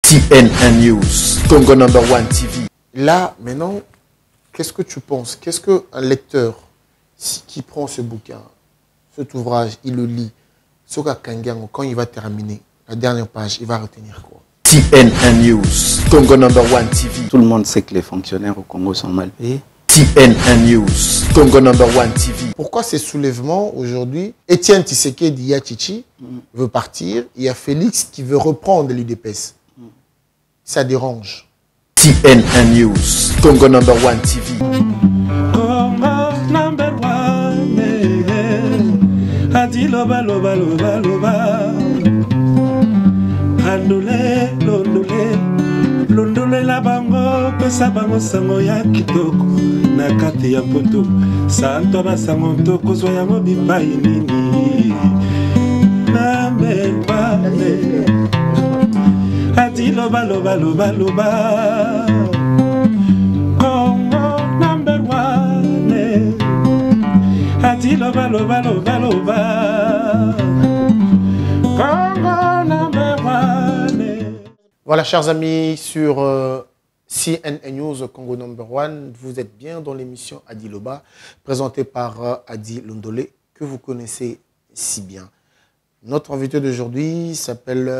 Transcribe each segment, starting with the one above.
TNN News, Congo number 1 TV. Là, maintenant, qu'est-ce que tu penses? Qu'est-ce qu'un lecteur qui prend ce bouquin, cet ouvrage, il le lit, quand il va terminer la dernière page, il va retenir quoi? TNN News, Congo number 1 TV. Tout le monde sait que les fonctionnaires au Congo sont mal payés. TNN News, Congo number 1 TV. Pourquoi ces soulèvements aujourd'hui? Étienne Tshisekedi Yachichi veut partir. Il y a Félix qui veut reprendre l'UDPS. Ça dérange. TNN News, Congo number 1 TV. Congo number 1, Adi loba loba loba loba. Andole londole, londole la bango, pesa bango sango ya kitoko. Na kati ya poto, santo ba sango toko zo ya mobipa inini. Number 1. Adi loba loba loba loba. Congo number 1. Adi loba loba loba loba. Congo number 1. Voilà, chers amis, sur CNN News Congo number 1, vous êtes bien dans l'émission Adi Loba, présentée par Adi Londole, que vous connaissez si bien. Notre invité d'aujourd'hui s'appelle...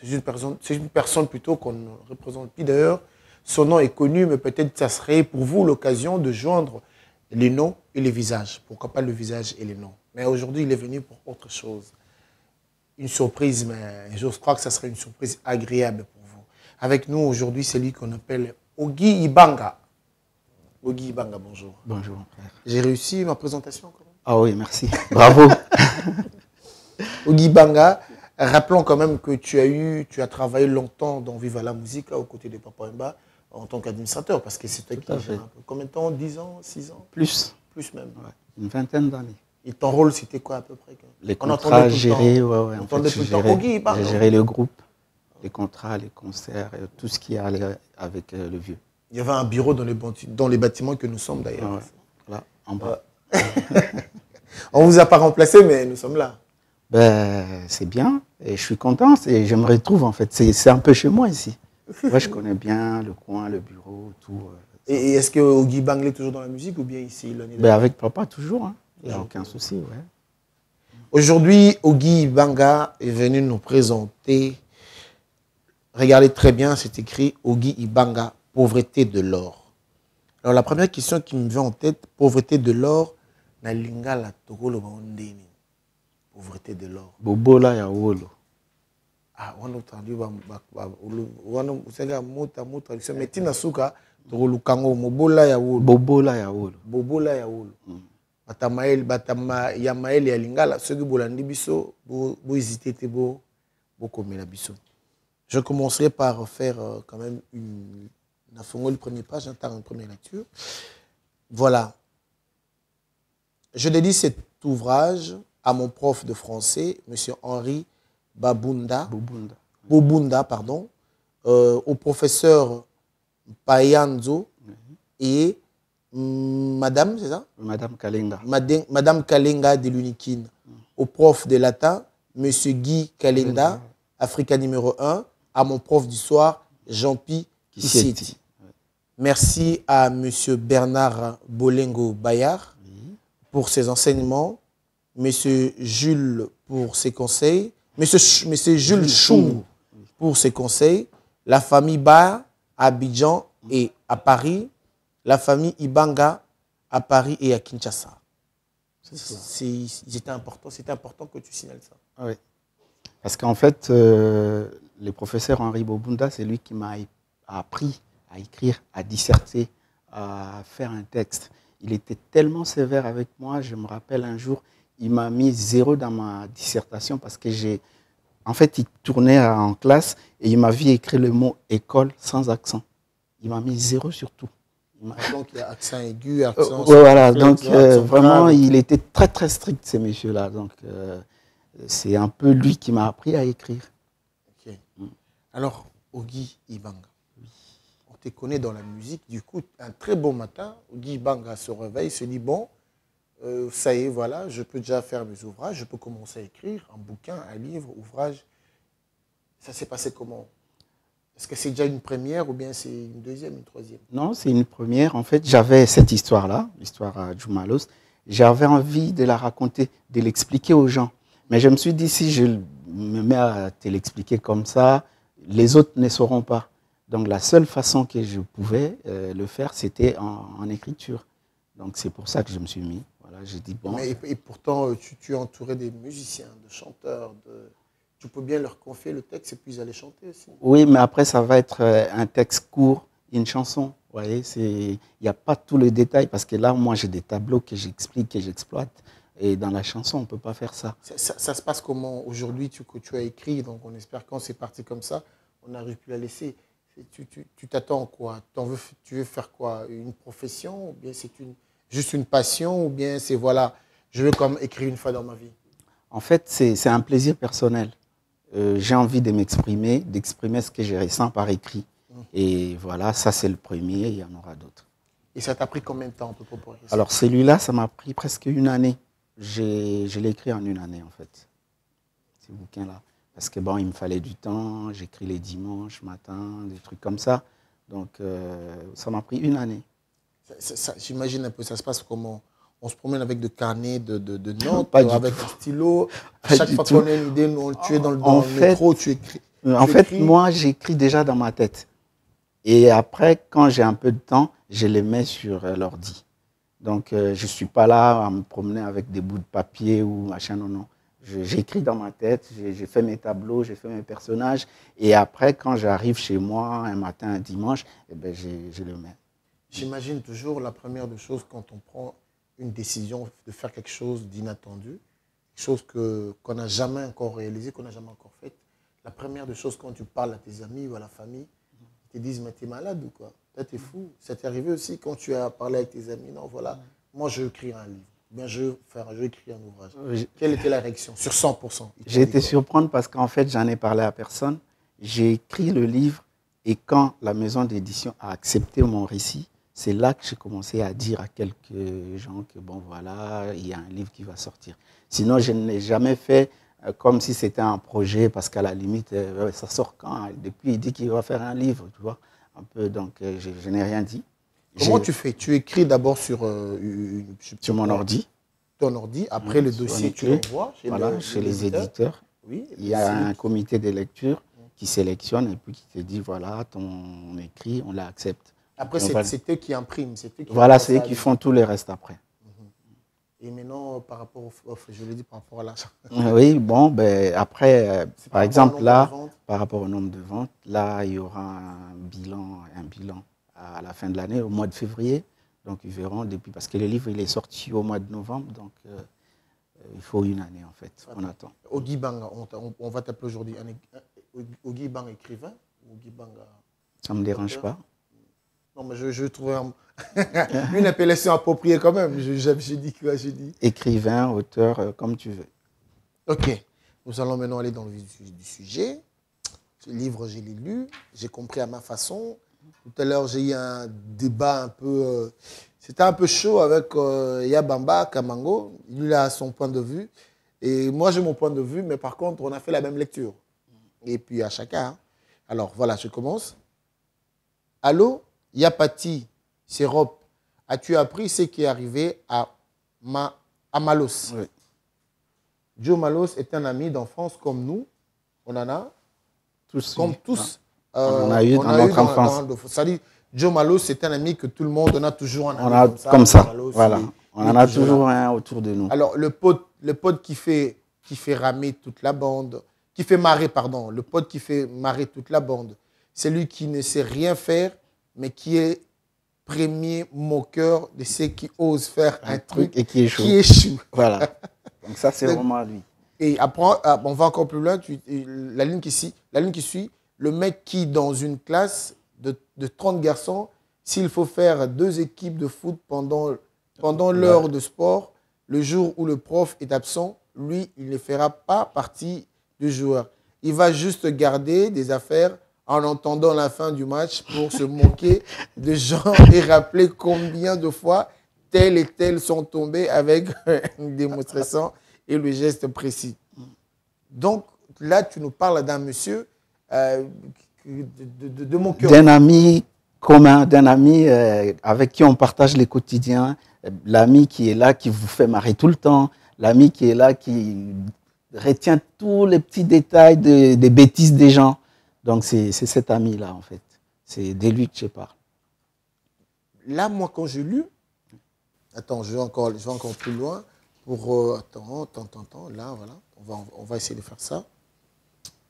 c'est une personne plutôt qu'on ne représente plus d'ailleurs. Son nom est connu, mais peut-être ça serait pour vous l'occasion de joindre les noms et les visages. Pourquoi pas le visage et les noms? Mais aujourd'hui, il est venu pour autre chose. Une surprise, mais je crois que ça serait une surprise agréable pour vous. Avec nous aujourd'hui, c'est lui qu'on appelle Ogi Ibanga. Ogi Ibanga, bonjour. Bonjour, frère. J'ai réussi ma présentation quand même. Ah oui, merci. Bravo. Ogi Ibanga. Rappelons quand même que tu as travaillé longtemps dans Viva la Musique, aux côtés de Papa Wemba, en tant qu'administrateur, parce que c'était qui gère un peu. Combien de temps? 10 ans, 6 ans? Plus. Plus même. Ouais, une vingtaine d'années. Et ton rôle, c'était quoi à peu près? Les contrats gérés, ouais. En fait, j'ai géré le groupe, les contrats, les concerts, tout ce qui allait avec le vieux. Il y avait un bureau dans les bâtiments que nous sommes d'ailleurs. Ouais. Là, en bas. On ne vous a pas remplacé, mais nous sommes là. Ben, c'est bien, et je suis content, et je me retrouve en fait. C'est un peu chez moi ici. Moi, je connais bien le coin, le bureau, tout. Et est-ce que Ogi Ibanga est toujours dans la musique ou bien ici ben, avec papa, toujours. Hein. Il n'y a aucun souci, ouais. Aujourd'hui, Ogi Ibanga est venu nous présenter. Regardez très bien, c'est écrit Ogi Ibanga, pauvreté de l'or. Alors, la première question qui me vient en tête, pauvreté de l'or, na lingala tokolo baondeni. Pauvreté de l'or. Bobola ya wolo. Ah, on a entendu traduction, mais tina suka tokolo kango mobola ya wolo. Bobola ya wolo. Bobola ya wolo. Batama ya mael ya lingala, ceux qui bolandi biso, bo hésiter te bo komela biso. Je commencerai par faire quand même une première page, une première lecture. Voilà. Je dédie cet ouvrage à mon prof de français, M. Henri Bobunda, au professeur Payanzo et Madame, c'est ça? Madame Kalenga. Madame Kalenga de l'Unikine. Au prof de latin, M. Guy Kalenda, Africain numéro 1, à mon prof d'histoire, Jean-Pi Kisieti. Merci à M. Bernard Bolengo Bayard pour ses enseignements, M. Jules pour ses conseils, M. Jules Chou pour ses conseils, la famille Ba à Abidjan et à Paris, la famille Ibanga à Paris et à Kinshasa. C'était important que tu signales ça. Oui. Parce qu'en fait, le professeur Henri Bobunda, c'est lui qui m'a appris à écrire, à disserter, à faire un texte. Il était tellement sévère avec moi, je me rappelle un jour, il m'a mis 0 dans ma dissertation parce que en fait, il tournait en classe et il m'a vu écrire le mot école sans accent. Il m'a mis 0 sur tout. Donc il y a accent aigu, accent... voilà, donc vraiment, il était très très strict, ces messieurs-là. Donc c'est un peu lui qui m'a appris à écrire. Okay. Alors, Ogi Ibanga, on te connaît dans la musique. Du coup, un très beau matin, Ogi Ibanga se réveille, se dit, bon, ça y est, voilà, je peux déjà faire mes ouvrages, je peux commencer à écrire un bouquin, un livre, ouvrage. Ça s'est passé comment? Est-ce que c'est déjà une première ou bien c'est une deuxième, une troisième? Non, c'est une première. En fait, j'avais cette histoire-là, l'histoire à Djoumalos. J'avais envie de la raconter, de l'expliquer aux gens. Mais je me suis dit, si je me mets à te l'expliquer comme ça, les autres ne sauront pas. Donc la seule façon que je pouvais le faire, c'était en écriture. Donc c'est pour ça que je me suis mis. Voilà, j'ai dit bon. Et pourtant, tu es entouré des musiciens, de chanteurs. Tu peux bien leur confier le texte et puis ils allaient chanter aussi. Oui, mais après, ça va être un texte court, une chanson. Vous voyez, il n'y a pas tous les détails parce que là, moi, j'ai des tableaux que j'explique, que j'exploite. Et dans la chanson, on ne peut pas faire ça. Ça se passe comment aujourd'hui que tu as écrit? Donc on espère que quand c'est parti comme ça, on arrive plus à la laisser. Tu t'attends quoi? Tu veux faire quoi? Une profession? Ou bien c'est juste une passion? Ou bien c'est voilà, je veux comme écrire une fois dans ma vie? En fait, c'est un plaisir personnel. J'ai envie de m'exprimer, d'exprimer ce que je ressens par écrit. Et voilà, ça c'est le premier, il y en aura d'autres. Et ça t'a pris combien de temps à peu près pour écrire ça? Alors celui-là, ça m'a pris presque une année. Je l'ai écrit en une année en fait, ce bouquin-là. Parce que bon, il me fallait du temps, j'écris les dimanches matin, des trucs comme ça. Donc ça m'a pris une année. J'imagine un peu, ça se passe comment? On se promène avec des carnets de notes, avec un stylo. Pas Chaque du fois tout. qu'on a une idée, tu es dans le métro, tu écris. En fait, moi, j'écris déjà dans ma tête. Et après, quand j'ai un peu de temps, je les mets sur l'ordi. Donc, je ne suis pas là à me promener avec des bouts de papier ou machin, non, non. J'écris dans ma tête, j'ai fait mes tableaux, j'ai fait mes personnages. Et après, quand j'arrive chez moi, un matin, un dimanche, eh ben, je le mets. J'imagine toujours la première des choses quand on prend une décision de faire quelque chose d'inattendu, quelque chose qu'on n'a jamais encore réalisé, qu'on n'a jamais encore fait. La première des choses quand tu parles à tes amis ou à la famille, ils te disent, mais t'es malade ou quoi? Toi, t'es fou. Ça t'est arrivé aussi quand tu as parlé avec tes amis? Non, voilà, moi, je veux écrire un livre. Bien, je veux écrire un ouvrage. Quelle était la réaction sur 100%? J'ai été surprendre parce qu'en fait, j'en ai parlé à personne. J'ai écrit le livre et quand la maison d'édition a accepté mon récit, c'est là que j'ai commencé à dire à quelques gens que bon, voilà, il y a un livre qui va sortir. Sinon, je ne l'ai jamais fait comme si c'était un projet parce qu'à la limite, ça sort quand? Depuis, il dit qu'il va faire un livre, tu vois. Un peu, donc, je n'ai rien dit. Comment tu fais? Tu écris d'abord sur mon ordi. Ton ordi. Après, le dossier, tu l'envoies chez les éditeurs. Oui, il y a un comité de lecture qui sélectionne et puis qui te dit, voilà, ton écrit, on l'accepte. Après, c'est eux qui impriment. Voilà, c'est eux qui font tout le reste après. Et maintenant, par rapport je l'ai dit, par rapport à l'achat. Oui, bon, ben, après, par exemple, là, par rapport au nombre de ventes, là, il y aura un bilan à la fin de l'année, au mois de février. Donc, ils verront depuis, parce que le livre, il est sorti au mois de novembre, donc il faut une année, en fait, on attend. Ogi Banga, on va t'appeler aujourd'hui Ogi Banga écrivain ou Ogi Banga... Ça ne me dérange pas. Non, mais je trouvais une appellation appropriée quand même. J'ai dit quoi? J'ai dit écrivain, auteur, comme tu veux. Ok. Nous allons maintenant aller dans le vif du sujet. Ce livre, je l'ai lu. J'ai compris à ma façon. Tout à l'heure, j'ai eu un débat un peu... C'était un peu chaud avec Yabamba Kamango. Il a son point de vue. Et moi, j'ai mon point de vue. Mais par contre, on a fait la même lecture. Et puis, à chacun. Hein. Alors, voilà, je commence. Allô? Yapati, Sérop, as-tu appris ce qui est arrivé à Malos? Oui. Joe Malos est un ami d'enfance comme nous. On en a tous. Comme tous. On en a eu dans notre enfance. C'est-à-dire, Joe Malos, c'est un ami que tout le monde, on a toujours un ami comme ça. Malos, voilà. On en a toujours un autour de nous. Alors, le pote qui fait ramer toute la bande, qui fait marrer, pardon, le pote qui fait marrer toute la bande, c'est lui qui ne sait rien faire, mais qui est premier moqueur de ceux qui osent faire un truc et qui échoue. Voilà. Donc ça, c'est vraiment lui. Et après, on va encore plus loin. La ligne qui suit, le mec qui, dans une classe de 30 garçons, s'il faut faire 2 équipes de foot pendant l'heure de sport, le jour où le prof est absent, lui, il ne fera pas partie du joueur. Il va juste garder des affaires en entendant la fin du match pour se moquer de gens et rappeler combien de fois tel et tel sont tombés avec une démonstration et le geste précis. Donc là, tu nous parles d'un monsieur de mon cœur. D'un ami commun, d'un ami avec qui on partage les quotidiens, l'ami qui est là, qui vous fait marrer tout le temps, l'ami qui est là, qui retient tous les petits détails des bêtises des gens. Donc c'est cet ami-là, en fait. C'est de lui que je parle. Là, moi, quand j'ai lu, attends, je vais encore plus loin. Pour attends, là, voilà, on va essayer de faire ça.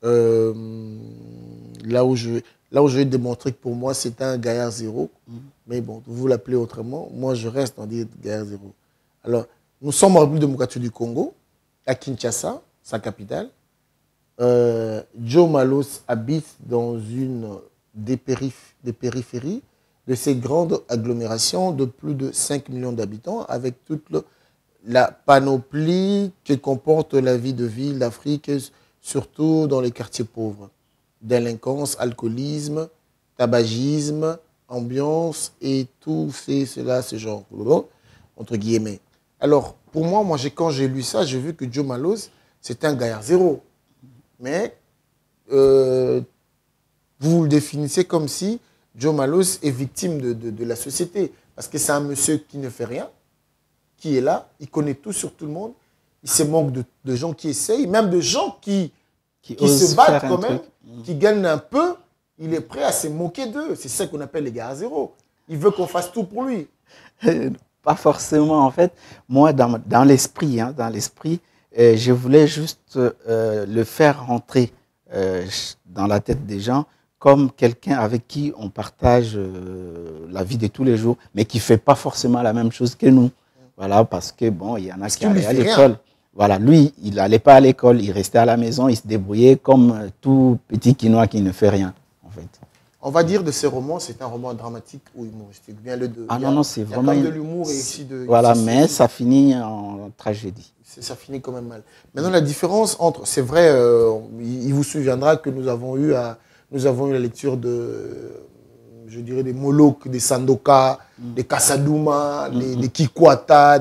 Là où je vais démontrer que pour moi, c'est un gaillard zéro. Mais bon, vous l'appelez autrement. Moi, je reste dans des gaillard zéro. Alors, nous sommes en République démocratique du Congo, à Kinshasa, sa capitale. Joe Malos habite dans une des périphéries de ces grandes agglomérations de plus de 5 millions d'habitants, avec toute la panoplie que comporte la vie de ville d'Afrique, surtout dans les quartiers pauvres. Délinquance, alcoolisme, tabagisme, ambiance et tout ce genre, entre guillemets. Alors, pour moi, quand j'ai lu ça, j'ai vu que Joe Malos, c'est un gaillard zéro. Mais vous le définissez comme si Joe Malos est victime de la société. Parce que c'est un monsieur qui ne fait rien, qui est là, il connaît tout sur tout le monde. Il se moque de gens qui essayent, même de gens qui se battent quand même, qui gagnent un peu. Il est prêt à se moquer d'eux. C'est ça qu'on appelle les gaillard zéro. Il veut qu'on fasse tout pour lui. Pas forcément, en fait. Moi, dans l'esprit, je voulais juste le faire rentrer dans la tête des gens comme quelqu'un avec qui on partage la vie de tous les jours, mais qui ne fait pas forcément la même chose que nous. Voilà, parce que bon, il y en a qui allaient à l'école. Voilà, lui, il n'allait pas à l'école, il restait à la maison, il se débrouillait comme tout petit Quinois qui ne fait rien, en fait. On va dire de ces romans, c'est un roman dramatique ou humoristique. Bien le deux. Non, c'est vraiment... Il y a de l'humour et ici de... Voilà, mais ça finit en tragédie. Ça finit quand même mal. Maintenant, la différence entre... C'est vrai, il vous souviendra que nous avons eu la lecture je dirais, des Moloch, des Sandoka, des Kassadouma, des Kikwata,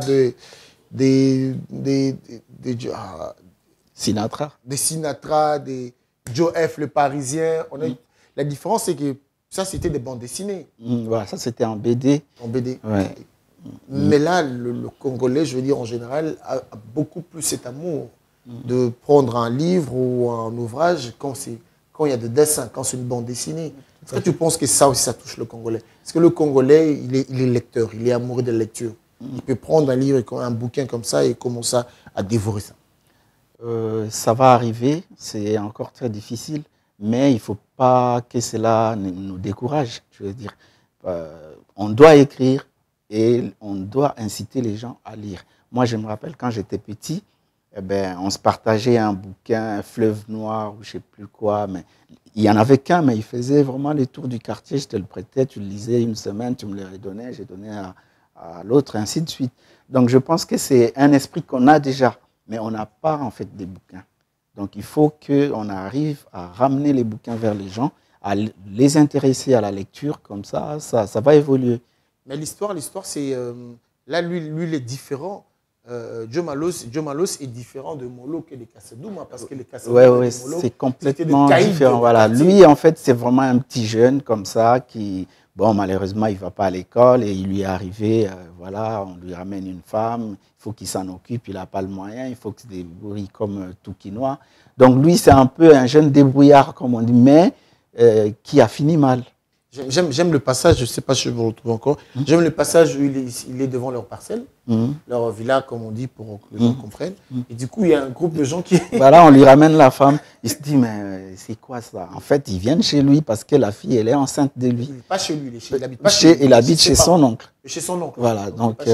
Sinatra. Des Sinatra, des Joe F. le Parisien. La différence, c'est que ça, c'était des bandes dessinées. Voilà, ça, c'était en BD. En BD. Ouais. Mais là, le Congolais, je veux dire, en général, a beaucoup plus cet amour de prendre un livre ou un ouvrage quand il y a des dessins, quand c'est une bande dessinée. Est-ce que tu penses que ça aussi, ça touche le Congolais? Est-ce que le Congolais, il est lecteur, il est amoureux de la lecture? Il peut prendre un livre, un bouquin comme ça et commencer à dévorer ça? Ça va arriver, c'est encore très difficile, mais il ne faut pas que cela nous décourage. Je veux dire, on doit écrire et on doit inciter les gens à lire. Moi, je me rappelle quand j'étais petit, on se partageait un bouquin, un Fleuve noir ou je ne sais plus quoi, mais il n'y en avait qu'un, mais il faisait vraiment les tours du quartier. Je te le prêtais, tu le lisais une semaine, tu me le redonnais, j'ai donné à l'autre, ainsi de suite. Donc je pense que c'est un esprit qu'on a déjà, mais on n'a pas en fait des bouquins. Donc il faut qu'on arrive à ramener les bouquins vers les gens, à les intéresser à la lecture, comme ça va évoluer. Mais l'histoire, c'est... là, lui, il est différent. Joe Malos est différent de Molo que les Kassadouma, parce que les Kassadouma, ouais, c'est complètement différent. Voilà. Lui, en fait, c'est vraiment un petit jeune comme ça qui, bon, malheureusement, il ne va pas à l'école et il lui est arrivé, voilà, on lui ramène une femme, il faut qu'il s'en occupe, il n'a pas le moyen, il faut qu'il se débrouille comme tout Quinois. Donc lui, c'est un peu un jeune débrouillard, comme on dit, mais qui a fini mal. J'aime le passage, je ne sais pas si je vous retrouve encore, j'aime le passage où il est devant leur parcelle, leur villa, comme on dit, pour que les gens comprennent. Et du coup, il y a un groupe de gens qui... Voilà, on lui ramène la femme. Il se dit, mais c'est quoi ça? En fait, ils viennent chez lui parce que la fille, elle est enceinte de lui. Il n'est pas chez lui, il habite pas chez lui. Il habite chez son oncle. Chez son oncle. Voilà, donc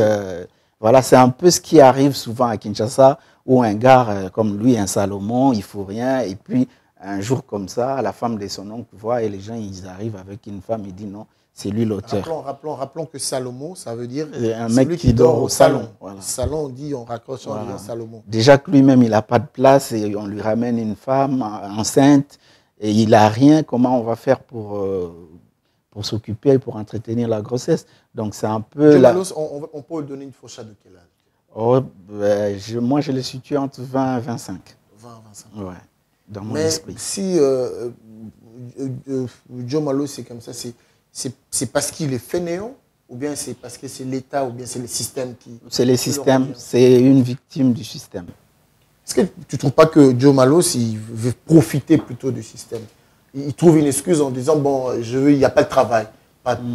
voilà, c'est un peu ce qui arrive souvent à Kinshasa, où un gars comme lui, un Salomon, il ne faut rien, et puis... Un jour comme ça, la femme de son oncle voit et les gens, ils arrivent avec une femme, ils disent non, c'est lui l'auteur. Rappelons que Salomon, ça veut dire un mec qui dort au salon. Voilà. Salon, on dit, on raccroche, on dit Salomon. Déjà que lui-même, il n'a pas de place et on lui ramène une femme enceinte et il n'a rien, comment on va faire pour s'occuper, pour entretenir la grossesse? Donc c'est un peu... On peut lui donner une fourchette de quel âge? Moi, je le situe entre 20 et 25. 20 et 25. Ouais. Dans mon mais esprit. Si Joe Malo, c'est comme ça, c'est parce qu'il est fainéant, ou bien c'est parce que c'est l'État, ou bien c'est le système qui... C'est le système, c'est une victime du système. Est-ce que tu ne trouves pas que Joe Malo, il veut profiter plutôt du système? Il trouve une excuse en disant, bon, il n'y a pas de travail.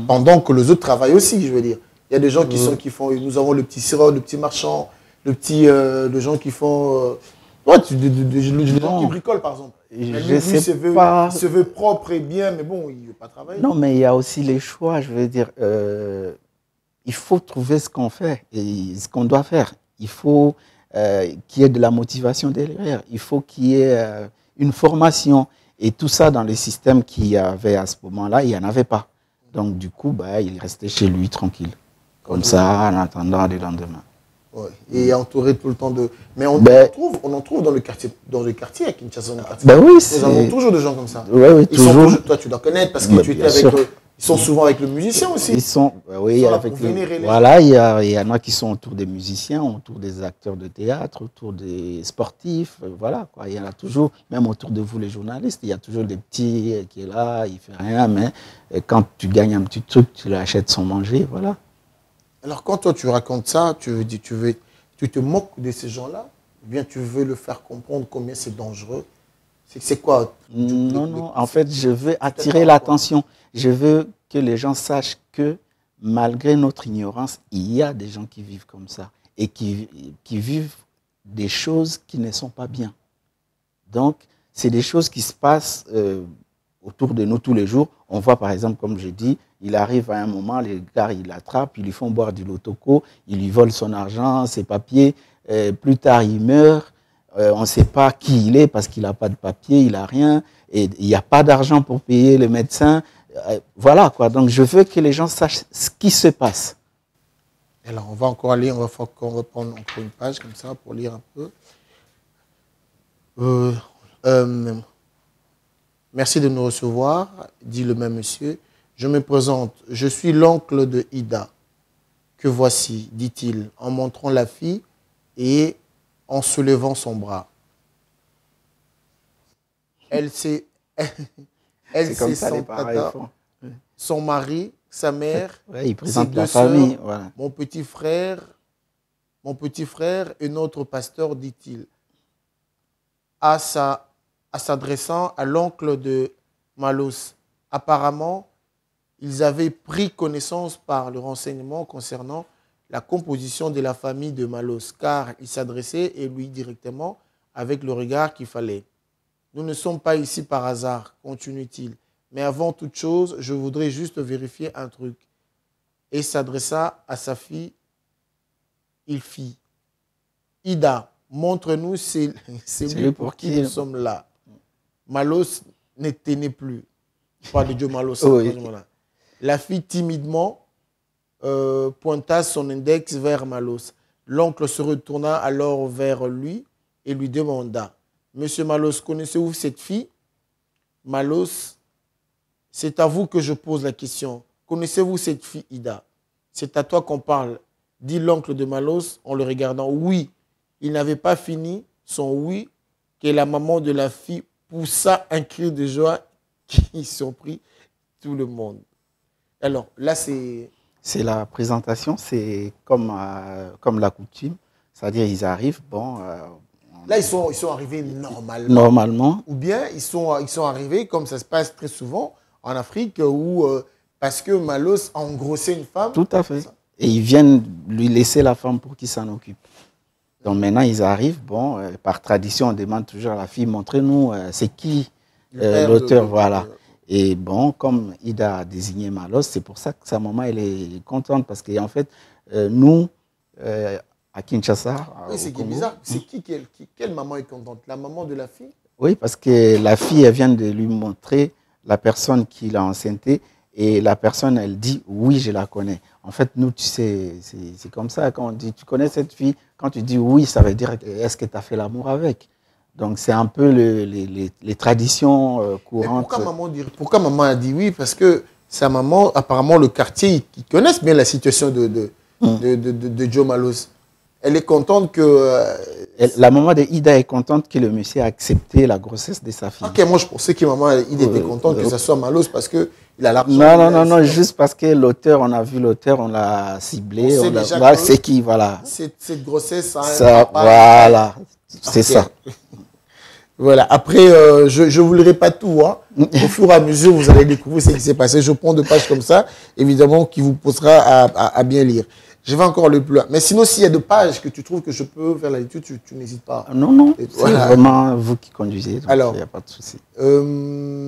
Pendant que les autres travaillent aussi, je veux dire. Il y a des gens qui font, nous avons le petit sirop, le petit marchand, les gens qui font... les gens qui bricolent, par exemple. Je sais pas. Il se veut propre et bien, mais bon, il ne veut pas travailler. Non, mais il y a aussi les choix, je veux dire. Il faut trouver ce qu'on fait et ce qu'on doit faire. Il faut qu'il y ait de la motivation derrière. Il faut qu'il y ait une formation. Et tout ça, dans les systèmes qu'il y avait à ce moment-là, il n'y en avait pas. Donc, du coup, il restait chez lui tranquille. Comme ça, en attendant le lendemain. Ouais. Et entouré tout le temps de... Mais on en trouve dans le quartier à Kinshasa. Oui, nous avons toujours des gens comme ça. Oui, toujours. Toi, tu dois connaître parce que tu étais avec eux. Ils sont souvent avec le musicien aussi. Ils sont avec voilà, il y en a qui sont autour des musiciens, autour des acteurs de théâtre, autour des sportifs. Voilà, quoi. Il y en a toujours, même autour de vous les journalistes, il y a toujours des petits qui est là, il ne fait rien, mais quand tu gagnes un petit truc, tu l'achètes sans manger, voilà. Alors quand toi tu racontes ça, tu te moques de ces gens-là, ou bien tu veux le faire comprendre combien c'est dangereux? C'est quoi? Non, en fait, je veux attirer l'attention. Je veux que les gens sachent que malgré notre ignorance, il y a des gens qui vivent comme ça et qui vivent des choses qui ne sont pas bien. Donc, c'est des choses qui se passent autour de nous tous les jours. On voit par exemple, comme je dis, il arrive à un moment, les gars, ils l'attrapent, ils lui font boire du lotoco, ils lui volent son argent, ses papiers. Plus tard, il meurt. On ne sait pas qui il est parce qu'il n'a pas de papier, il n'a rien. Et il n'y a pas d'argent pour payer le médecin. Voilà, quoi. Donc, je veux que les gens sachent ce qui se passe. Alors, on va encore lire, on va prendre encore une page comme ça pour lire un peu. Merci de nous recevoir, dit le même monsieur. Je me présente, je suis l'oncle de Ida. Que voici, dit-il, en montrant la fille et en soulevant son bras. Elle s'est son mari, sa mère, il présente la famille. Voilà. Mon petit frère et notre pasteur, dit-il, à s'adressant à l'oncle de Malos. Apparemment, ils avaient pris connaissance par le renseignement concernant la composition de la famille de Malos, car il s'adressait et lui directement avec le regard qu'il fallait. Nous ne sommes pas ici par hasard, continue-t-il, mais avant toute chose, je voudrais juste vérifier un truc. Et s'adressa à sa fille, il fit, Ida, montre-nous c'est lui pour qui nous sommes là. Malos n'était plus. Pas de Joe Malos. Oui. La fille timidement pointa son index vers Malos. L'oncle se retourna alors vers lui et lui demanda, « Monsieur Malos, connaissez-vous cette fille ?» Malos, « C'est à vous que je pose la question. Connaissez-vous cette fille, Ida ?»« C'est à toi qu'on parle, » dit l'oncle de Malos en le regardant. « Oui. » Il n'avait pas fini son « oui » que la maman de la fille poussa un cri de joie qui surprit tout le monde. Alors, là, c'est... C'est la présentation, c'est comme la coutume. C'est-à-dire, ils arrivent, bon... là, ils sont arrivés normalement. Normalement. Ou bien, ils sont arrivés, comme ça se passe très souvent en Afrique, où, parce que Malos a engrossé une femme. Tout à fait. Et ils viennent lui laisser la femme pour qu'il s'en occupe. Donc maintenant, ils arrivent, bon, par tradition, on demande toujours à la fille, montrez-nous, c'est qui l'auteur, voilà. Et bon, comme Ida a désigné Malos, c'est pour ça que sa maman, elle est contente, parce qu'en fait, nous, à Kinshasa... Oui, c'est bizarre. C'est quelle maman est contente? La maman de la fille? Oui, parce que la fille, elle vient de lui montrer la personne qui l'a enceinté, et la personne, elle dit, oui, je la connais. En fait, nous, tu sais, c'est comme ça, quand on dit, tu connais cette fille, quand tu dis oui, ça veut dire, est-ce que tu as fait l'amour avec? Donc, c'est un peu les traditions courantes. Pourquoi maman a dit oui? Parce que sa maman, apparemment, le quartier, ils connaissent bien la situation de Joe Malos. elle est contente que... La maman de Ida est contente que le monsieur a accepté la grossesse de sa fille. Ok, moi je pensais que maman Ida était contente que ça soit Malos parce qu'il a l'argent. Non, juste parce que l'auteur, on a vu l'auteur, on l'a ciblé. C'est qui, voilà. Cette grossesse, ça, voilà, c'est ça. Voilà, après, je ne vous lirai pas tout. Hein. Au fur et à mesure, vous allez découvrir ce qui s'est passé. Je prends 2 pages comme ça, évidemment, qui vous poussera à bien lire. Je vais encore le plus loin. Mais sinon, s'il y a 2 pages que tu trouves que je peux faire la lecture, tu n'hésites pas. Non, c'est vraiment vous qui conduisez. Alors, il n'y a pas de souci.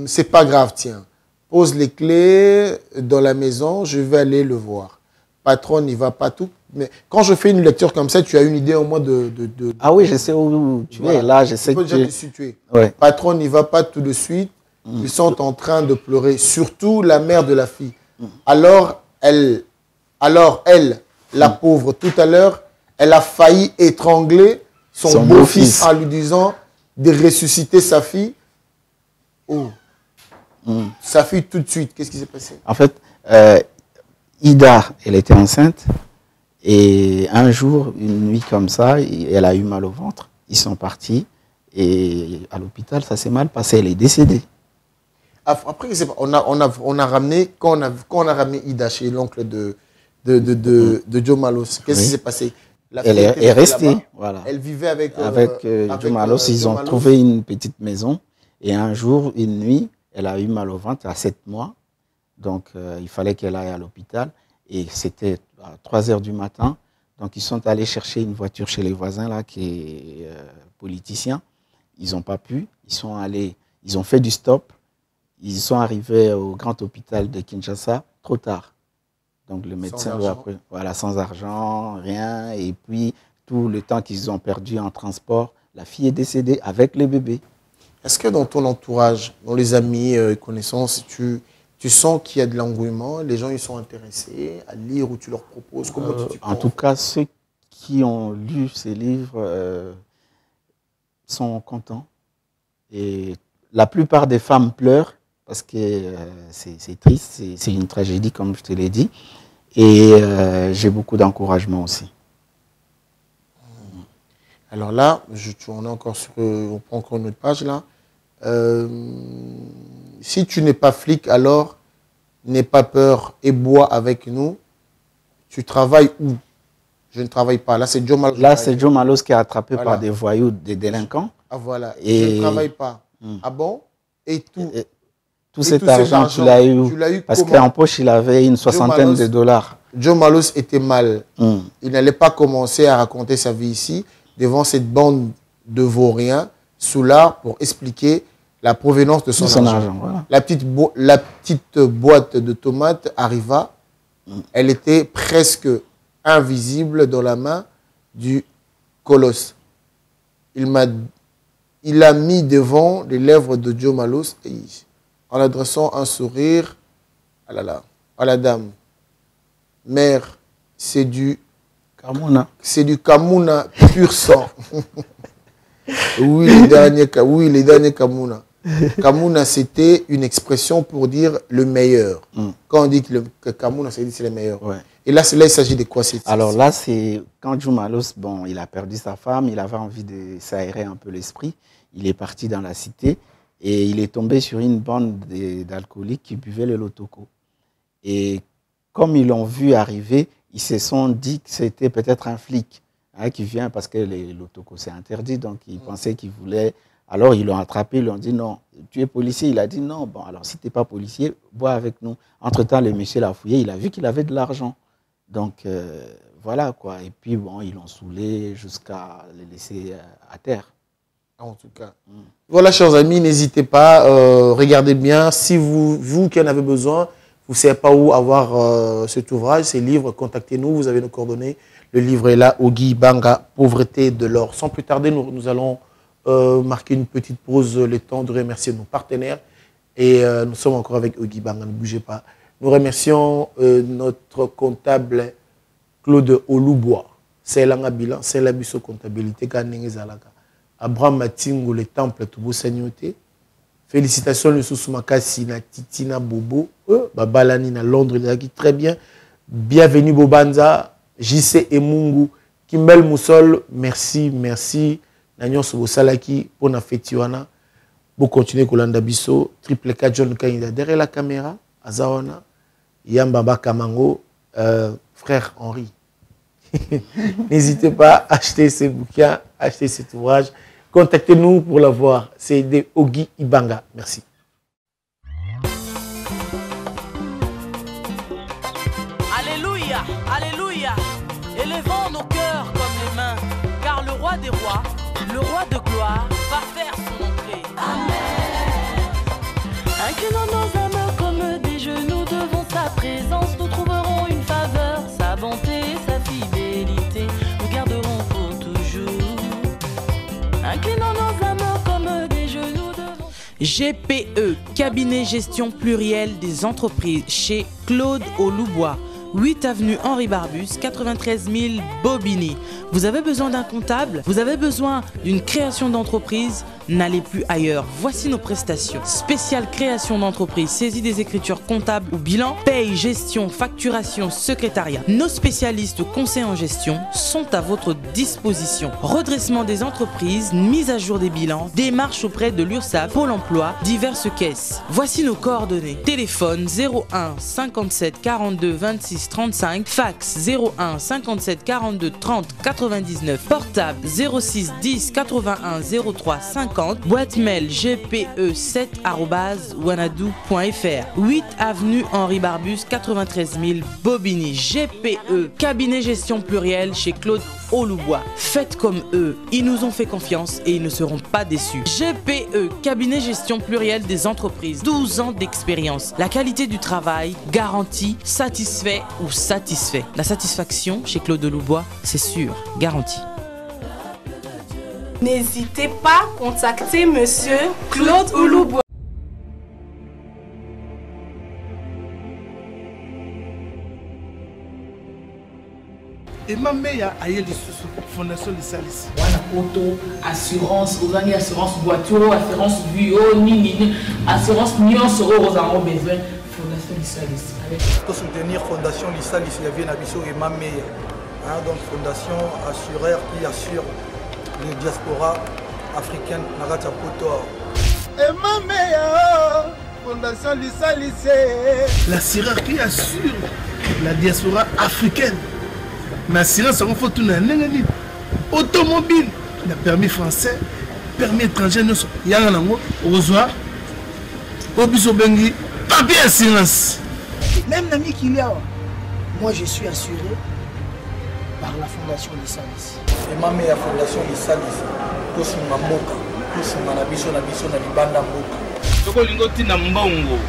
C'est pas grave, tiens. Pose les clés dans la maison, je vais aller le voir. Patron, il va pas tout. Mais quand je fais une lecture comme ça, tu as une idée au moins de... Ah oui, je sais où tu es. Là, je sais que... Tu peux déjà te situer. Ouais. Patron n'y va pas tout de suite. Ils sont en train de pleurer. Surtout la mère de la fille. Alors elle, la pauvre, tout à l'heure, elle a failli étrangler son beau-fils en lui disant de ressusciter sa fille. Oh. Sa fille tout de suite. Qu'est-ce qui s'est passé? En fait, Ida, elle était enceinte. Et un jour, une nuit comme ça, elle a eu mal au ventre. Ils sont partis. Et à l'hôpital, ça s'est mal passé. Elle est décédée. Après, on a ramené, quand on a ramené Ida chez l'oncle de Joe Malos, qu'est-ce qui s'est passé? Elle est restée. Voilà. Elle vivait avec Joe Malos. Ils ont trouvé une petite maison. Et un jour, une nuit, elle a eu mal au ventre à 7 mois. Donc, il fallait qu'elle aille à l'hôpital. Et c'était à 3 heures du matin. Donc, ils sont allés chercher une voiture chez les voisins, là, qui est politicien. Ils n'ont pas pu. Ils ont fait du stop. Ils sont arrivés au grand hôpital de Kinshasa trop tard. Donc, le médecin, sans argent, rien. Et puis, tout le temps qu'ils ont perdu en transport, la fille est décédée avec le bébé. Est-ce que dans ton entourage, dans les amis, connaissances, tu sens qu'il y a de l'engouement, les gens ils sont intéressés à lire ou tu leur proposes? Comment en tout cas, ceux qui ont lu ces livres sont contents. Et la plupart des femmes pleurent parce que c'est triste, c'est une tragédie comme je te l'ai dit. Et j'ai beaucoup d'encouragement aussi. Alors là, on est encore on prend encore une autre page là. Si tu n'es pas flic, alors n'aie pas peur et bois avec nous. Tu travailles où? Je ne travaille pas. Là, c'est Joe Malos. Là, c'est Joe Malos qui est attrapé par des voyous, des délinquants. Ah voilà. Et je ne travaille pas. Ah bon? Et tout. Tout cet argent, tu l'as eu. Parce qu'en poche, il avait une soixantaine de dollars. Joe Malos était mal. Il n'allait pas commencer à raconter sa vie ici devant cette bande de vauriens sous l'art pour expliquer la provenance de son argent. Voilà. La petite boîte de tomates arriva. Elle était presque invisible dans la main du colosse. Il a mis devant les lèvres de Joe Malos en adressant un sourire à la dame. Mère, c'est du Kamuna. C'est du Kamuna pur sang. Oui, les derniers Kamuna. Kamuna, c'était une expression pour dire le meilleur. Quand on dit que Kamuna, c'est le meilleur. Ouais. Et là, il s'agit de quoi? Alors là, c'est quand Joe Malos, bon, il a perdu sa femme, il avait envie de s'aérer un peu l'esprit. Il est parti dans la cité et il est tombé sur une bande d'alcooliques qui buvaient le lotoko. Et comme ils l'ont vu arriver, ils se sont dit que c'était peut-être un flic qui vient parce que le lotoko, c'est interdit. Donc, ils pensaient qu'il voulait... Alors, ils l'ont attrapé, ils lui ont dit non, tu es policier. Il a dit non, bon, alors si tu n'es pas policier, bois avec nous. Entre-temps, le monsieur l'a fouillé, il a vu qu'il avait de l'argent. Donc, voilà quoi. Et puis, bon, ils l'ont saoulé jusqu'à le laisser à terre. En tout cas. Voilà, chers amis, n'hésitez pas, regardez bien. Si vous qui en avez besoin, vous ne savez pas où avoir cet ouvrage, ces livres, contactez-nous, vous avez nos coordonnées. Le livre est là, Ogi Banga, Pauvreté de l'or. Sans plus tarder, nous allons marquer une petite pause, le temps de remercier nos partenaires. Et nous sommes encore avec Ogi Banga, ne bougez pas. Nous remercions notre comptable Claude Olubois. C'est l'anga bilan, c'est la biso comptabilité. Abraham Matingo, le temple Toubou Sagnoté. Félicitations, le Sousoumakasi, na Titina Bobo, Babalani, na Londres, il a dit très bien. Bienvenue Bobanza, JC Emungu, Kimbel Moussol, merci, merci. Nagnon Sobosalaki, pour na fetiwana. Pour continuer Kolanda Bisso, Triple K John Kainda derrière la caméra, Azawana, Yambaba Kamango, frère Henri. N'hésitez pas à acheter ce bouquin, acheter cet ouvrage. Contactez-nous pour l'avoir. C'est de Ogi Ibanga. Merci. Alléluia, Alléluia. Élevons nos cœurs comme les mains, car le roi des rois, le roi de gloire, va faire son entrée. Amen. Inclinons nos âmes comme des genoux devant sa présence, nous trouverons une faveur, sa bonté, sa fidélité, nous garderons pour toujours. Inclinons nos âmes comme des genoux devant... GPE, cabinet gestion pluriel des entreprises, chez Claude Oloubois. 8 avenue Henri Barbus, 93 000 Bobigny. Vous avez besoin d'un comptable? Vous avez besoin d'une création d'entreprise? N'allez plus ailleurs. Voici nos prestations. Spéciale création d'entreprise, saisie des écritures comptables ou bilan, paye, gestion, facturation, secrétariat. Nos spécialistes conseils en gestion sont à votre disposition. Redressement des entreprises, mise à jour des bilans, démarche auprès de l'URSSAF, Pôle emploi, diverses caisses. Voici nos coordonnées. Téléphone 01 57 42 26 35, fax 01 57 42 30 99, portable 06 10 81 03 50, boîte mail gpe7@wanadoo.fr, 8 avenue Henri Barbus, 93 000 Bobigny. GPE, cabinet gestion pluriel chez Claude Oloubois. Faites comme eux, ils nous ont fait confiance et ils ne seront pas déçus. GPE, cabinet gestion pluriel des entreprises, 12 ans d'expérience. La qualité du travail, garantie, satisfait ou satisfait. La satisfaction chez Claude Oloubois, c'est sûr, garantie. N'hésitez pas à contacter Monsieur Claude Oloubois. Et ma mère a eu fondation de Salis. Wana poto assurance, ozangi assurance voiture, assurance bio, nini, assurance nyonso oyo ozango besoin. Fondation Lisalis. Pour soutenir Fondation Lisalis, il y avait un abisso et ma mère. Donc Fondation assureur qui assure les diaspora africaine Nagata Poto. Et ma mère, Fondation Lisalis. L'assureur qui assure la diaspora africaine. L'assurance, il faut tout le automobile, le permis français, permis étranger, il y a un mot, au revoir, au bisobengi, papier assurance. Même l'ami qu'il y a, moi je suis assuré par la Fondation Lisalis. Et ma mère, Fondation Lisalis, pour son mamoka, pour son manabiso, nabiso, nalibanda moka. Toko lingoti na mbongo,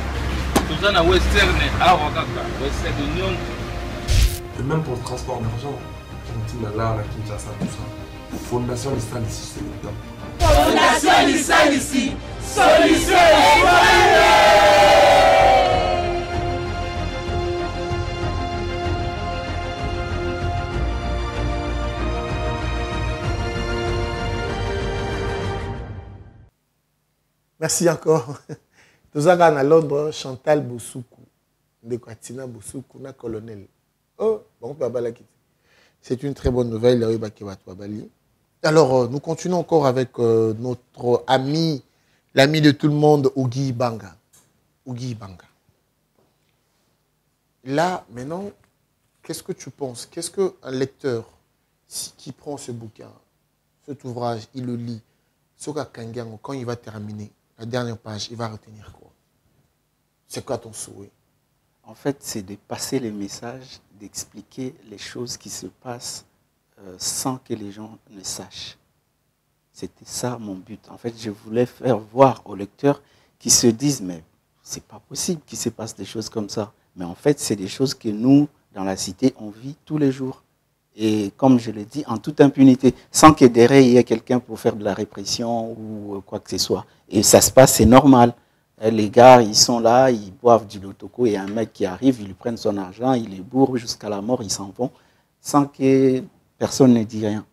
tout ça na western, awakaka, western union. Et même pour le transport d'argent, on dit là, Kinshasa, tout ça. Fondation Lisalis, c'est le temps. Fondation Lisalis, solution. Merci encore. Nous avons à Londres Chantal Boussoukou, de Kwatina Boussoukou, na colonel. Oh, bon, c'est une très bonne nouvelle. Alors, nous continuons encore avec notre ami, l'ami de tout le monde, Ogi Ibanga. Ogi Ibanga. Là, maintenant, qu'est-ce que tu penses? Qu'est-ce qu'un lecteur qui prend ce bouquin, cet ouvrage, il le lit, quand il va terminer la dernière page, il va retenir quoi? C'est quoi ton souhait? En fait, c'est de passer les messages, d'expliquer les choses qui se passent sans que les gens ne sachent. C'était ça mon but. En fait, je voulais faire voir aux lecteurs qui se disent, mais c'est pas possible qu'il se passe des choses comme ça. Mais en fait, c'est des choses que nous, dans la cité, on vit tous les jours. Et comme je l'ai dit, en toute impunité, sans que derrière il y ait quelqu'un pour faire de la répression ou quoi que ce soit. Et ça se passe, c'est normal. Les gars, ils sont là, ils boivent du lotoko et un mec qui arrive, ils lui prennent son argent, ils les bourrent jusqu'à la mort, ils s'en vont, sans que personne ne dise rien.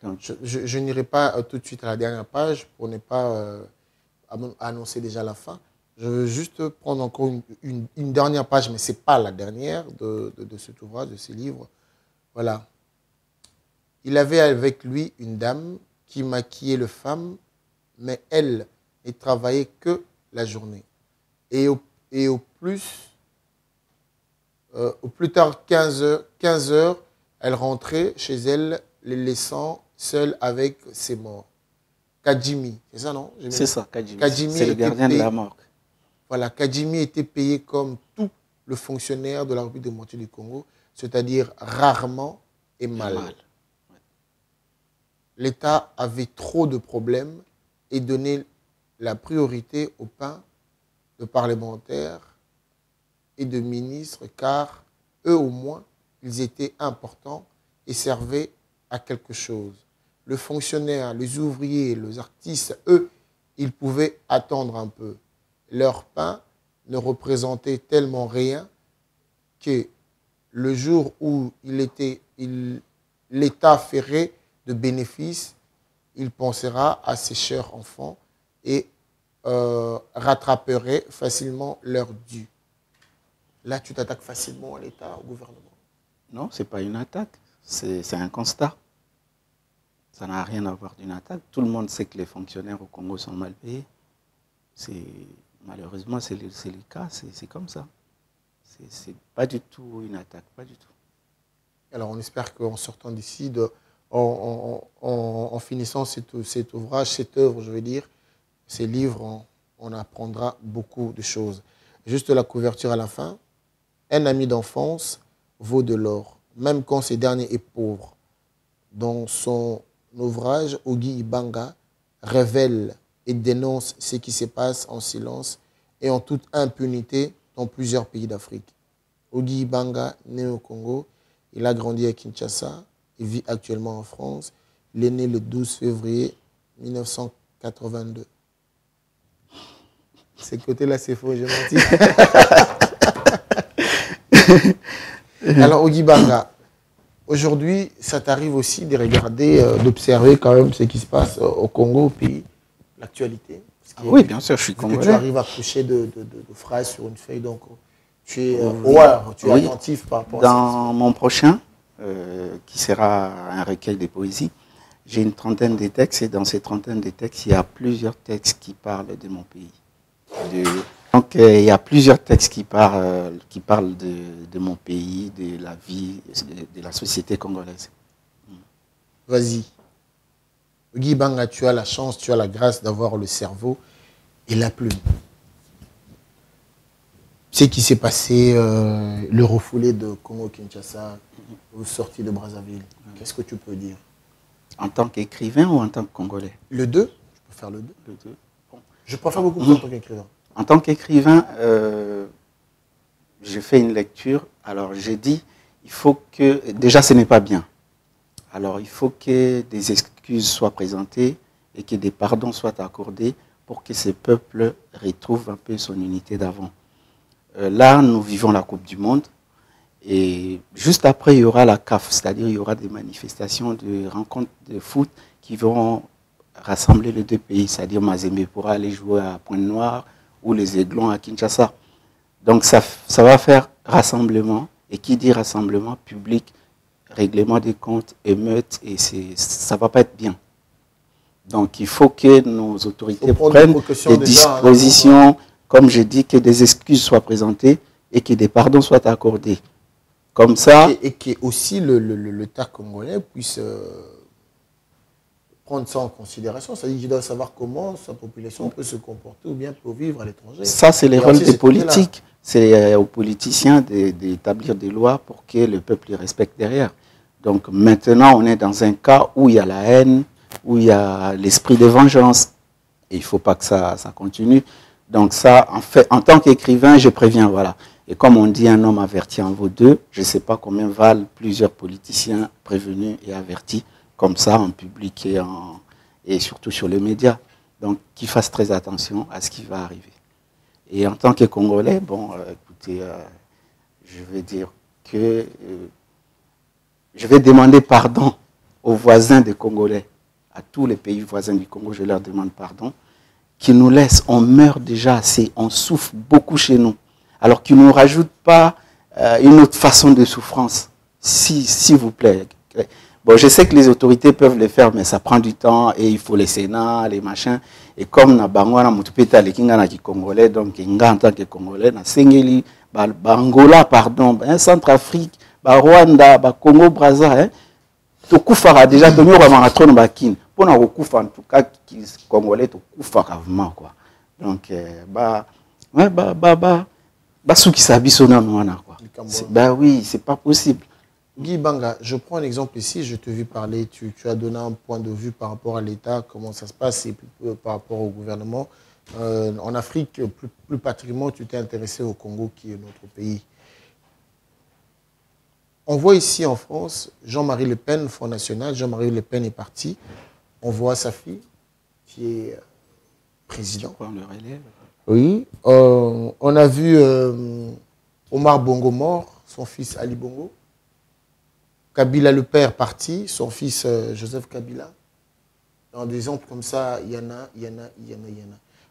Donc, je n'irai pas tout de suite à la dernière page pour ne pas annoncer déjà la fin. Je veux juste prendre encore une dernière page, mais ce n'est pas la dernière de cet ouvrage, de ce livre. Voilà. Il avait avec lui une dame qui maquillait les femmes, mais elle ne travaillait que la journée. Et au plus tard 15 heures, elle rentrait chez elle, les laissant seuls avec ses morts. Kajimi, c'est ça, non? C'est ça, Kajimi. C'est le gardien de la morgue. Voilà, Kajimi était payé comme tout le fonctionnaire de la République démocratique du Congo, c'est-à-dire rarement et mal. L'État avait trop de problèmes et donnait la priorité au pain de parlementaires et de ministres, car eux au moins, ils étaient importants et servaient à quelque chose. Les fonctionnaires, les ouvriers, les artistes, eux, ils pouvaient attendre un peu. Leur pain ne représentait tellement rien que le jour où l'État ferait de bénéfices, il pensera à ses chers enfants et rattraperait facilement leur dû. Là, tu t'attaques facilement à l'État, au gouvernement. Non, ce n'est pas une attaque, c'est un constat. Ça n'a rien à voir d'une attaque. Tout le monde sait que les fonctionnaires au Congo sont mal payés. Malheureusement, c'est le cas, c'est comme ça. C'est pas du tout une attaque, pas du tout. Alors, on espère qu'en sortant d'ici, en finissant cet ouvrage, cette œuvre, je veux dire, ces livres, on apprendra beaucoup de choses. Juste la couverture à la fin. Un ami d'enfance vaut de l'or, même quand ce dernier est pauvre. Dans son ouvrage, Ogi Ibanga révèle et dénonce ce qui se passe en silence et en toute impunité dans plusieurs pays d'Afrique. Ogi Ibanga, né au Congo, il a grandi à Kinshasa, il vit actuellement en France. Il est né le 12 février 1982. Ces côtés-là, c'est faux, j'ai menti. Alors, Ogi Ibanga, aujourd'hui, ça t'arrive aussi de regarder, d'observer quand même ce qui se passe au Congo, au pays, l'actualité. Oui, bien sûr, je suis congolais. Tu arrives à coucher de phrases sur une feuille, donc tu es tu es attentif par rapport à ça. Dans mon prochain, qui sera un recueil de poésie, j'ai une trentaine de textes, et dans ces trentaines de textes, il y a plusieurs textes qui parlent de mon pays. Donc, il y a plusieurs textes qui parlent de mon pays, de la vie, de la société congolaise. Vas-y. Ogi Ibanga, tu as la chance, tu as la grâce d'avoir le cerveau et la plume. Ce qui s'est passé, le refoulé de Congo-Kinshasa aux sorties de Brazzaville, qu'est-ce que tu peux dire? En tant qu'écrivain ou en tant que Congolais? Le deux. Je peux faire le deux. Le deux. Bon. Je préfère beaucoup plus en tant qu'écrivain. En tant qu'écrivain, j'ai fait une lecture. Alors j'ai dit, il faut que... Déjà, ce n'est pas bien. Alors il faut que des excuses soient présentées et que des pardons soient accordés pour que ce peuple retrouve un peu son unité d'avant. Là, nous vivons la Coupe du Monde. Et juste après, il y aura la CAF, c'est-à-dire il y aura des manifestations, des rencontres de foot qui vont rassembler les deux pays, c'est-à-dire Mazembe pourra aller jouer à Pointe-Noire ou les Aiglons à Kinshasa. Donc ça va faire rassemblement, et qui dit rassemblement public, règlement des comptes, émeutes, et ça ne va pas être bien. Donc il faut que nos autorités prennent des dispositions, comme je dis, que des excuses soient présentées et que des pardons soient accordés. Comme ça... Et que aussi l'État congolais puisse prendre ça en considération. C'est-à-dire qu'il doit savoir comment sa population peut se comporter ou bien peut vivre à l'étranger. Ça, c'est les rôles des politiques. C'est aux politiciens d'établir des lois pour que le peuple les respecte derrière. Donc maintenant, on est dans un cas où il y a la haine, où il y a l'esprit de vengeance. Et il ne faut pas que ça continue. Donc ça, en fait, en tant qu'écrivain, je préviens, voilà. Et comme on dit, un homme averti en vaut deux, je ne sais pas combien valent plusieurs politiciens prévenus et avertis, comme ça, en public et surtout sur les médias. Donc, qu'ils fassent très attention à ce qui va arriver. Et en tant que Congolais, bon, écoutez, je vais dire que je vais demander pardon aux voisins des Congolais, à tous les pays voisins du Congo, je leur demande pardon, qu'ils nous laissent, on meurt déjà assez, on souffre beaucoup chez nous. Alors qu'ils ne nous rajoutent pas une autre façon de souffrance, s'il vous plaît. Bon, je sais que les autorités peuvent le faire, mais ça prend du temps et il faut les Sénats, les machins. Et comme na bangwana mutupeta le kinga na ki congolais, donc inga en tant que congolais na sengeli Angola pardon, Centrafrique, Rwanda, Congo Brazza, hein. Tokufara déjà toni ba marathon bakin. Pona kokufa en tout cas congolais tokufara vraiment quoi. Donc souki sabiso na mwana quoi. Bah oui, c'est pas possible. Guy Banga, je prends un exemple ici, je te vu parler, tu as donné un point de vue par rapport à l'État, comment ça se passe, et par rapport au gouvernement. En Afrique, plus particulièrement, tu t'es intéressé au Congo, qui est notre pays. On voit ici en France, Jean-Marie Le Pen, Front National, Jean-Marie Le Pen est parti. On voit sa fille, qui est président. Oui. On a vu Omar Bongo mort, son fils Ali Bongo. Kabila le père parti, son fils Joseph Kabila. Dans des exemples comme ça, il y en a.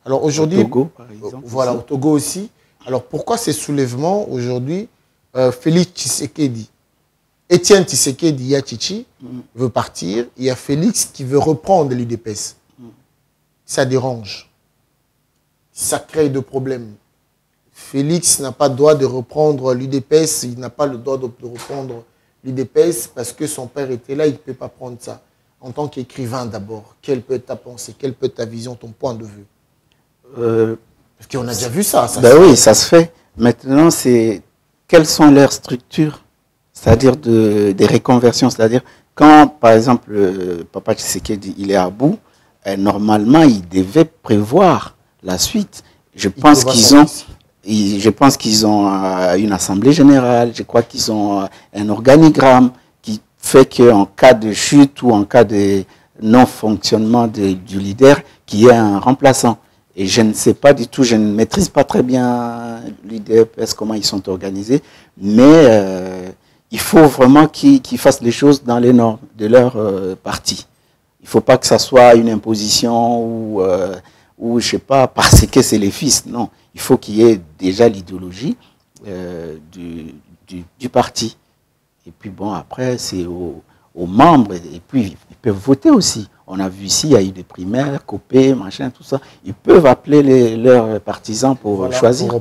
Alors aujourd'hui, au Togo, par exemple, voilà, au Togo aussi. Alors pourquoi ces soulèvements aujourd'hui? Félix Tshisekedi, Étienne Tshisekedi Yachichi veut partir. Il y a Félix qui veut reprendre l'UDPS. Ça dérange. Ça crée de problèmes. Félix n'a pas le droit de reprendre l'UDPS. Il n'a pas le droit de reprendre l'UDPS parce que son père était là. Il ne peut pas prendre ça. En tant qu'écrivain d'abord, quelle peut être ta pensée, quelle peut être ta vision, ton point de vue? Parce qu'on a déjà vu ça. Oui, ça se fait. Maintenant, c'est quelles sont leurs structures, c'est-à-dire des reconversions. C'est-à-dire, quand, par exemple, Papa Tshisekedi, il est à bout, normalement, il devait prévoir la suite. Je pense qu'ils ont une assemblée générale, je crois qu'ils ont un organigramme qui fait qu'en cas de chute ou en cas de non-fonctionnement du leader, qu'il y ait un remplaçant. Et je ne sais pas du tout, je ne maîtrise pas très bien l'UDPS, comment ils sont organisés, mais il faut vraiment qu'ils fassent les choses dans les normes de leur parti. Il ne faut pas que ça soit une imposition ou je ne sais pas, parce que c'est les fils. Non, il faut qu'il y ait déjà l'idéologie du parti. Et puis bon, après, c'est aux membres, et puis ils peuvent voter aussi. On a vu ici, il y a eu des primaires, copé, machin, tout ça. Ils peuvent appeler leurs partisans pour choisir.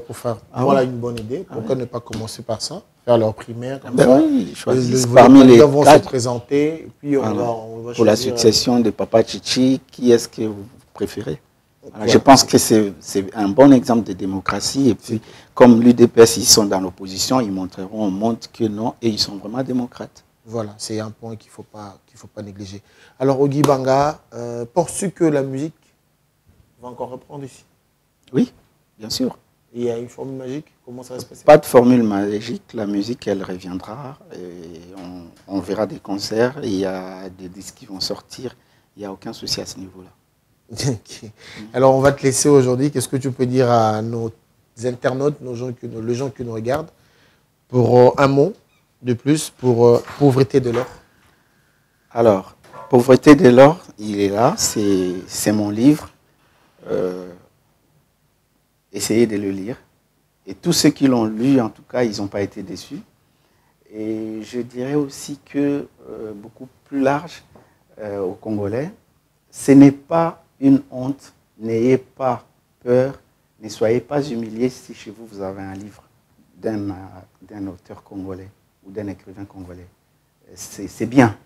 Voilà une bonne idée. Pourquoi ne pas commencer par ça? Faire leur primaire. Oui, choisissent parmi les vont se présenter. Et puis on va pour la succession de Papa Chichi, qui est-ce que vous préférez? Je pense que c'est un bon exemple de démocratie. Et puis, comme l'UDPS, ils sont dans l'opposition, ils montreront au monde que non, et ils sont vraiment démocrates. Voilà, c'est un point qu'il ne faut pas négliger. Alors, Guy Banga, penses-tu que la musique va encore reprendre ici? Oui, bien sûr. Il y a une formule magique? Comment ça va se passer? Pas de formule magique. La musique, elle reviendra. Et on verra des concerts. Il y a des disques qui vont sortir. Il n'y a aucun souci à ce niveau-là. Okay. Alors, on va te laisser aujourd'hui. Qu'est-ce que tu peux dire à nos internautes, les gens qui nous regardent, pour un mot de plus pour Pauvreté de l'or? Alors, Pauvreté de l'or, il est là, c'est mon livre. Essayez de le lire. Et tous ceux qui l'ont lu, en tout cas, ils n'ont pas été déçus. Et je dirais aussi que, beaucoup plus large, aux Congolais, ce n'est pas une honte, n'ayez pas peur, ne soyez pas humiliés si chez vous, vous avez un livre d'un auteur congolais ou d'un écrivain congolais. C'est bien.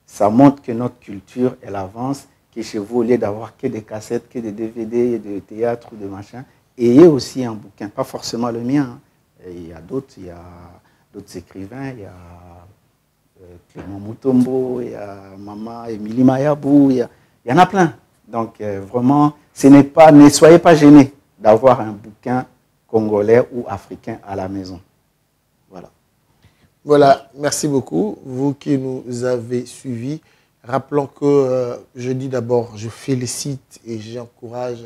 Ça montre que notre culture, elle avance, que chez vous, au lieu d'avoir que des cassettes, que des DVD, de théâtre ou de machin, ayez aussi un bouquin, pas forcément le mien. Hein. Il y a d'autres écrivains, il y a Clément Mutombo, il y a Maman Émilie Mayabou, il y en a plein. Donc vraiment, ne soyez pas gênés d'avoir un bouquin congolais ou africain à la maison. Voilà. Voilà, merci beaucoup. Vous qui nous avez suivis, rappelons que je dis d'abord, je félicite et j'encourage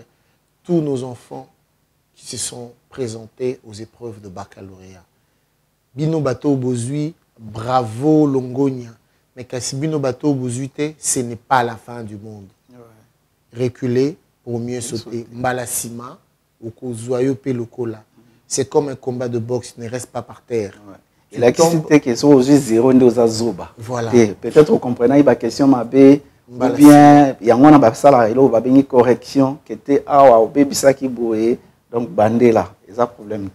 tous nos enfants qui se sont présentés aux épreuves de baccalauréat. Bino Bato Bozui, bravo Longonia. Mais Kassibino Bato Bozuite, ce n'est pas la fin du monde. Ouais. Reculer pour mieux sauter. Mbalasima, Okozoyo Pelokola. C'est comme un combat de boxe, ne reste pas par terre. Ouais. Il a quitté que soit juste 0 de Zoba. Voilà. Peut-être vous comprenez la question ma bé ou bien il y a un ba sala elo ba bengi correction qui était awa baby ça qui boye donc bandé là, c'est un problème.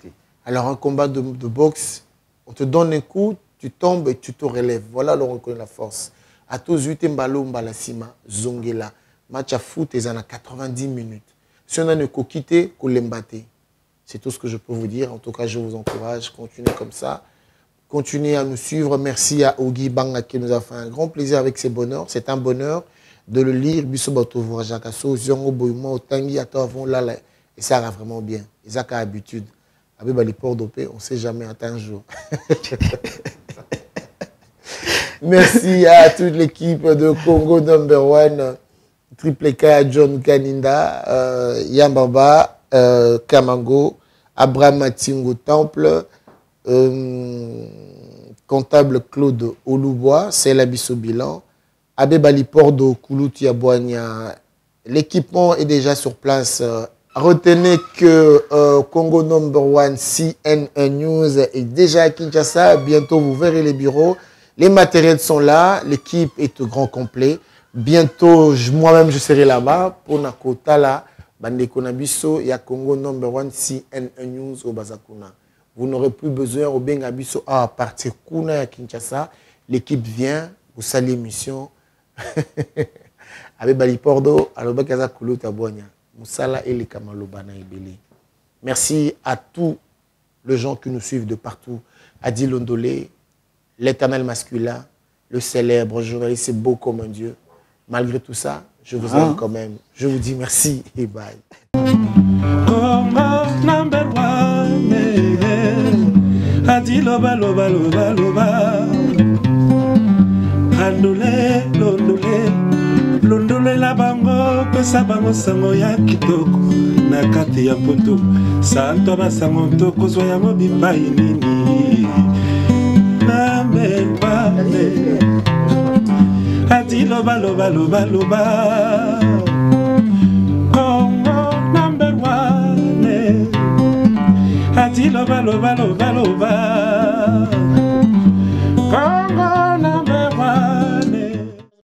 Alors un combat de boxe, on te donne un coup, tu tombes et tu te relèves. Voilà, on reconnaît la force. À tous 8 mbalo mbalasima zongela. Match à foot ils en a 90 minutes. Si on a ne quitté, qu'on l'embate. C'est tout ce que je peux vous dire. En tout cas, je vous encourage, continuez comme ça. Continuez à nous suivre. Merci à Ogi Banga qui nous a fait un grand plaisir avec ses bonheurs. C'est un bonheur de le lire. Bisobato Jakaso, Ziongo Boyuma, Otangi, Atavon, là, et ça va vraiment bien. Ils ont habitude. Avec les ports d'opé, on ne sait jamais attendre un jour. Merci à toute l'équipe de Congo No. Triple K, John Kaninda, Yambaba, Kamango, Abraham Matingo Temple, comptable Claude Olubois, c'est l'Abisso Bilan, Abbé Balipordo, Koulouti Abouania. L'équipement est déjà sur place. Retenez que Congo No. CNN News est déjà à Kinshasa. Bientôt, vous verrez les bureaux. Les matériels sont là. L'équipe est au grand complet. Bientôt, moi-même, je serai là-bas pour Nakota là. Bande Konabiso, il y a Congo No. CNN News au Bazakuna. Vous n'aurez plus besoin au Bengabiso à partir Kuna à Kinshasa. L'équipe vient, vous saluez l'émission. Avec Balipordo, Alobakaza Koulo Tabonia. Moussala et les Kamalobana Ebele. Merci à tous les gens qui nous suivent de partout. Adi Londolé, l'éternel masculin, le célèbre journaliste, c'est beau comme un dieu. Malgré tout ça, je vous aime quand même. Je vous dis merci et bye. Adi loba loba loba loba. Andole londole. Londole la bango pesa bango sango ya kitoko na kati ya poto santo basango toko zo ya mobipai nini na mbele ati loba loba loba loba Congo No. ati loba loba loba loba